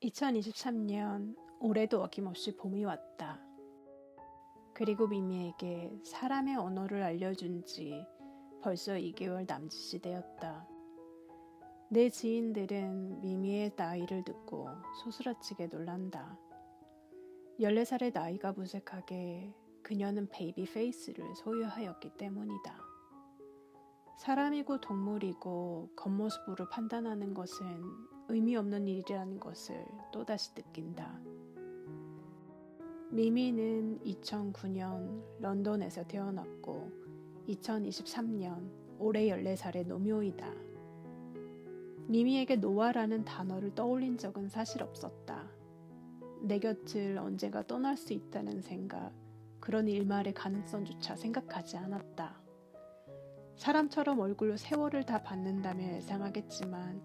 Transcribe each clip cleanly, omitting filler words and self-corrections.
2023년 올해도 어김없이 봄이 왔다. 그리고 미미에게 사람의 언어를 알려준 지 벌써 2개월 남짓이 되었다. 내 지인들은 미미의 나이를 듣고 소스라치게 놀란다. 14살의 나이가 무색하게 그녀는 베이비 페이스를 소유하였기 때문이다. 사람이고 동물이고 겉모습으로 판단하는 것은 의미 없는 일이라는 것을 또다시 느낀다. 미미는 2009년 런던에서 태어났고 2023년 올해 14살의 노묘이다. 미미에게 노아라는 단어를 떠올린 적은 사실 없었다. 내 곁을 언젠가 떠날 수 있다는 생각, 그런 일말의 가능성조차 생각하지 않았다. 사람처럼 얼굴로 세월을 다 받는다면 예상하겠지만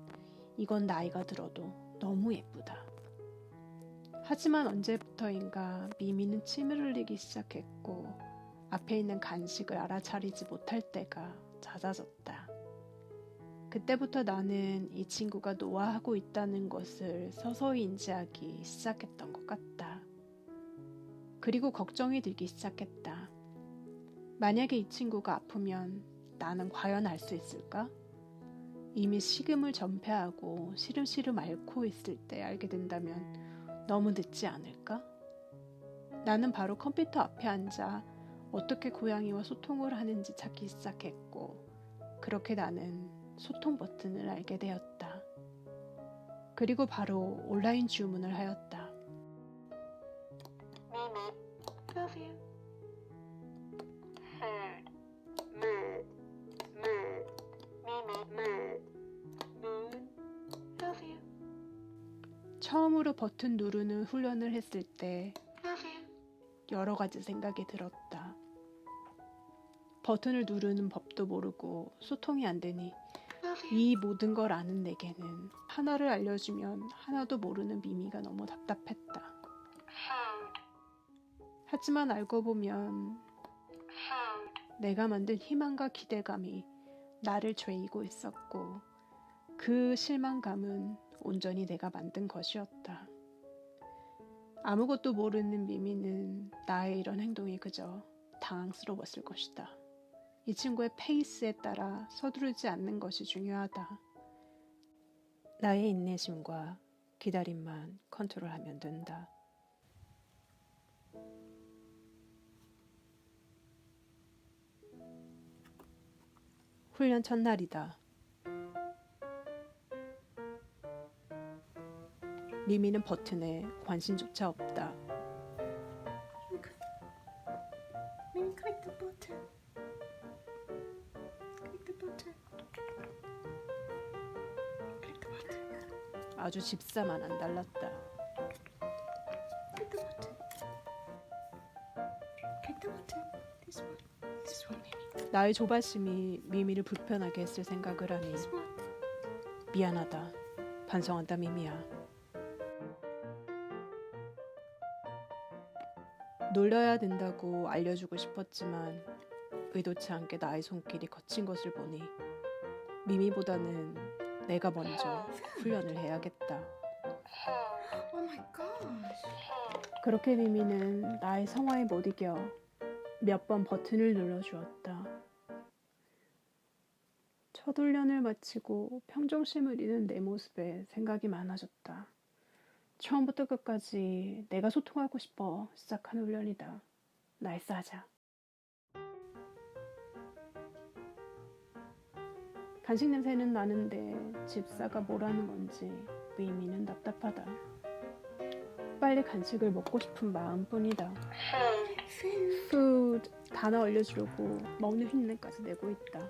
이건 나이가 들어도 너무 예쁘다. 하지만 언제부터인가 미미는 침을 흘리기 시작했고 앞에 있는 간식을 알아차리지 못할 때가 잦아졌다. 그때부터 나는 이 친구가 노화하고 있다는 것을 서서히 인지하기 시작했던 것 같다. 그리고 걱정이 들기 시작했다. 만약에 이 친구가 아프면 나는 과연 알 수 있을까? 이미 식음을 전폐하고 시름시름 앓고 있을 때 알게 된다면 너무 늦지 않을까? 나는 바로 컴퓨터 앞에 앉아 어떻게 고양이와 소통을 하는지 찾기 시작했고 그렇게 나는 소통 버튼을 알게 되었다. 그리고 바로 온라인 주문을 하였다. Mimi, love you. Food, mood, mood, Mimi, mood, mood, love you, 처음으로 버튼 누르는 훈련을 했을 때 love you, 여러 가지 생각이 들었다. 버튼을 누르는 법도 모르고 소통이 안 되니 love you, 이 모든 걸 아는 내게는 하나를 알려주면 하나도 모르는 미미가 너무 답답했다. food, 하지만 알고 보면 food, 내가 만든 희망과 기대감이 나를 죄이고 있었고 그 실망감은 온전히 내가 만든 것이었다. 아무것도 모르는 미미는 나의 이런 행동이 그저 당황스러웠을 것이다. 이 친구의 페이스에 따라 서두르지 않는 것이 중요하다. 나의 인내심과 기다림만 컨트롤하면 된다. 훈련 첫날이다. 미미는 버튼에 관심조차 없다. Mimi, click the button. Click the button. Click the button. 아주 집사만 안 달랐다. Click the button. Click the button. This one. This one, Mimi. 나의 조바심이 미미를 불편하게 했을 생각을 하니 This one. 미안하다. 반성한다 미미야. 놀려야 된다고 알려주고 싶었지만 의도치 않게 나의 손길이 거친 것을 보니 미미보다는 내가 먼저 훈련을 해야겠다. Oh my gosh. 그렇게 미미는 나의 성화에 못 이겨 몇 번 버튼을 눌러주었다. 첫 훈련을 마치고 평정심을 잃은 내 모습에 생각이 많아졌다. 처음부터 끝까지 내가 소통하고 싶어 시작한 훈련이다. 나이스하자. 간식 냄새는 나는데 집사가 뭐라는 건지 미미는 답답하다. 빨리 간식을 먹고 싶은 마음뿐이다. food 단어 알려주려고 먹는 흉내까지 내고 있다.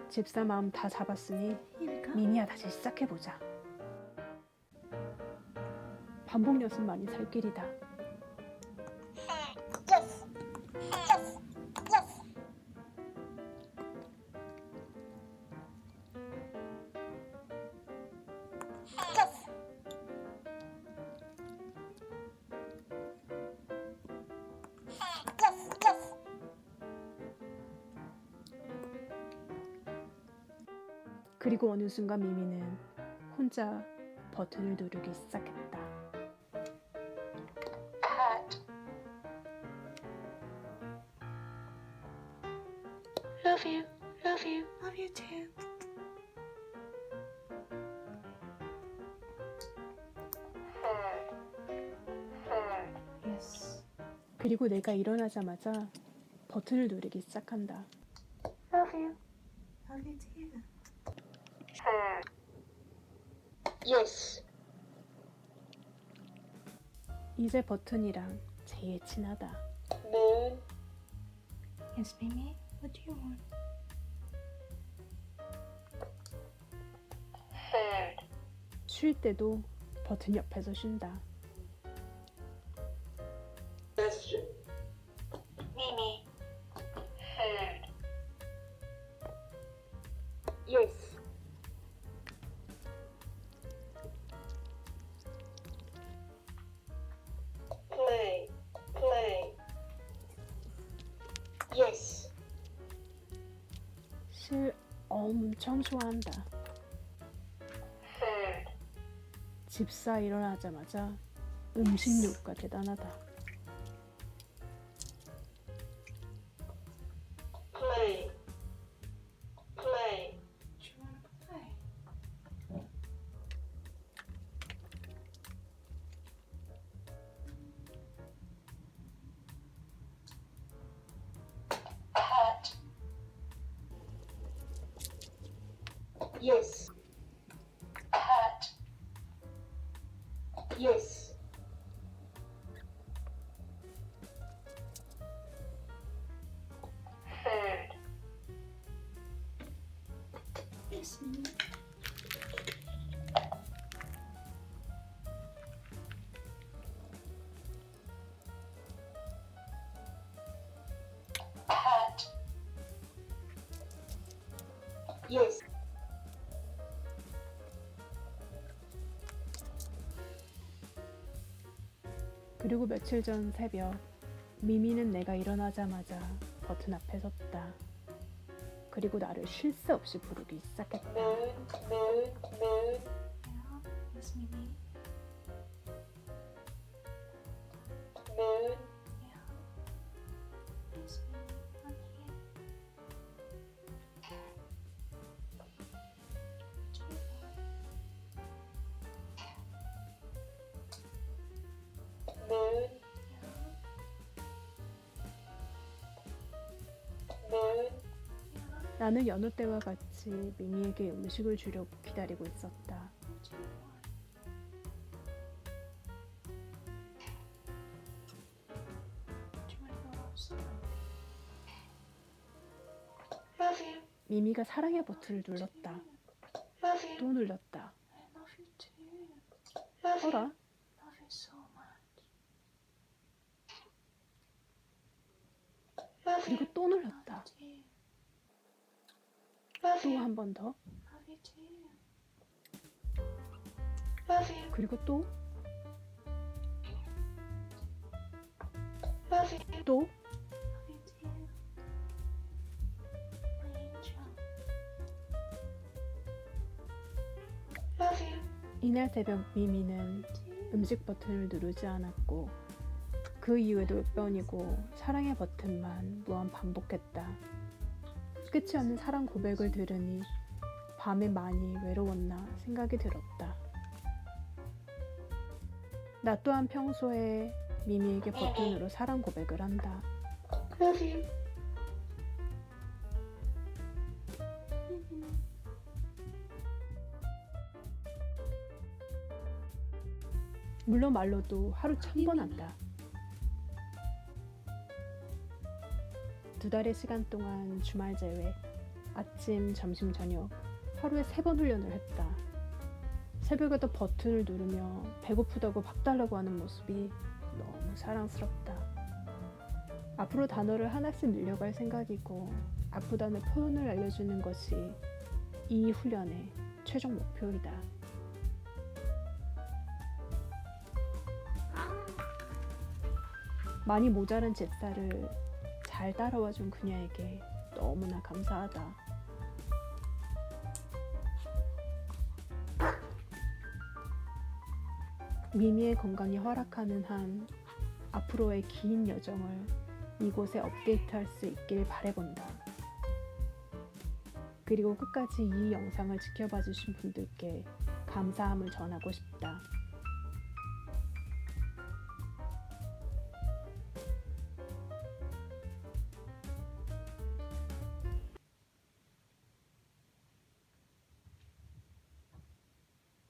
집사 마음 다 잡았으니 Here we go. 미미야 다시 시작해보자. 반복 연습만이 살 길이다. Yes. Yes. Yes. Yes. Yes. Yes. 그리고 어느 순간 미미는 혼자 버튼을 누르기 시작했다. Cat. Love you. Love you. Love you too. Yes. 그리고 내가 일어나자마자 버튼을 누르기 시작한다. Love you. Love you too. Yes. 이제 버튼이랑 제일 친하다. Moon. Yes, Mimi. What do you want? Third. 쉴 때도 버튼 옆에서 쉰다. Question. Mimi. Third. Yes. Play. Play. Yes. 실 엄청 좋아한다. Third. 집사 일어나자마자 음식 욕구가 대단하다. Play. Play. Do you want to play? Hat. Yes. Hat. Yes. Third. Yes. Hat. Yes. 그리고 며칠 전 새벽, 미미는 내가 일어나자마자 버튼 앞에 섰다. 그리고 나를 쉴 새 없이 부르기 시작했다. Moon. Moon. Moon. Yeah. Yes, Mimi. Moon. Yeah. Yes, Mimi. I'm here. Moon. Moon. 나는 여느 때와 같이 미미에게 음식을 주려고 기다리고 있었다. Love you. 미미가 사랑의 버튼을 눌렀다. Love you. 또 눌렀다. I love you too. Love you. 어라? Love you so much. Love 그리고 you. 또 눌렀다. too. Love 또 you. 한 번 더. Love you too. Love you. 그리고 또, Love you. 또. Love you too. My angel. Love you. 이날 새벽 미미는 음식 버튼을 누르지 않았고 그 이후에도 몇 번이고 사랑의 버튼만 무한 반복했다. 끝이 없는 사랑 고백을 들으니 밤에 많이 외로웠나 생각이 들었다. 나 또한 평소에 미미에게 버튼으로 사랑 고백을 한다. Love you. 물론 말로도 하루 1000번 한다. 2달의 시간 동안 주말 제외 아침, 점심, 저녁 하루에 3번 훈련을 했다. 새벽에도 버튼을 누르며 배고프다고 밥 달라고 하는 모습이 너무 사랑스럽다. 앞으로 단어를 하나씩 늘려갈 생각이고 아프다는 표현을 알려주는 것이 이 훈련의 최종 목표이다. 많이 모자란 집사를 잘 따라와준 그녀에게 너무나 감사하다. 미미의 건강이 허락하는 한 앞으로의 긴 여정을 이곳에 업데이트할 수 있길 바라본다. 그리고 끝까지 이 영상을 지켜봐 주신 분들께 감사함을 전하고 싶다.